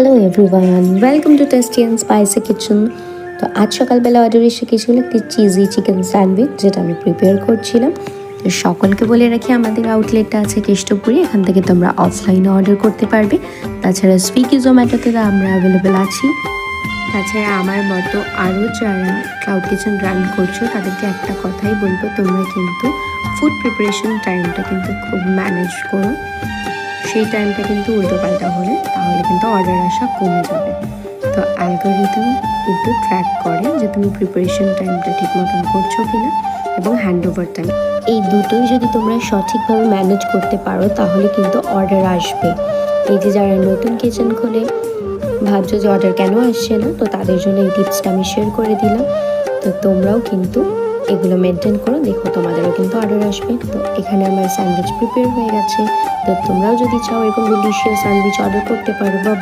Hello everyone, welcome to tasty and spicy kitchen. তো আজ সকালবেলা অর্ডার এসে গেছিলো একটি চিজি চিকেন স্যান্ডউইচ, যেটা আমি প্রিপেয়ার করছিলাম। তো সকলকে বলে রাখি, আমাদের আউটলেটটা আছে কেষ্টপুরে, এখান থেকে তোমরা অফলাইনে অর্ডার করতে পারবে। তাছাড়া সুইগি জোম্যাটোতে আমরা অ্যাভেলেবেল আছি। তাছাড়া আমার মতো আরও যারা ক্লাউড কিচেন রান করছো, তাদেরকে একটা কথাই বলবো, তোমরা কিন্তু ফুড প্রিপারেশন টাইমটা কিন্তু খুব ম্যানেজ করো। সেই টাইমটা কিন্তু উল্টোপাল্টা হলে তাহলে কিন্তু অর্ডার আসা কমে যাবে। তো অ্যালগোরিদম কিন্তু ট্র্যাক করে যে তুমি প্রিপারেশন টাইমটা ঠিক মতন করছো কিনা এবং হ্যান্ড ওভার টাইম, এই দুটোই যদি তোমরা সঠিকভাবে ম্যানেজ করতে পারো তাহলে কিন্তু অর্ডার আসবে। এই যে যারা নতুন কিচেন খোলে ভাবছো যে অর্ডার কেন আসছে না, তো তাদের জন্য এই টিপসটা আমি শেয়ার করে দিলাম। তো তোমরাও কিন্তু এগুলো মেনটেন করো, দেখো তোমাদেরও কিন্তু অর্ডার আসবে। তো এখানে আমার স্যান্ডউইচ প্রিপেয়ার হয়ে গেছে। তো তোমরাও যদি চাও এরকম ডিলিশিয়াস স্যান্ডউইচ অর্ডার করতে পারো বা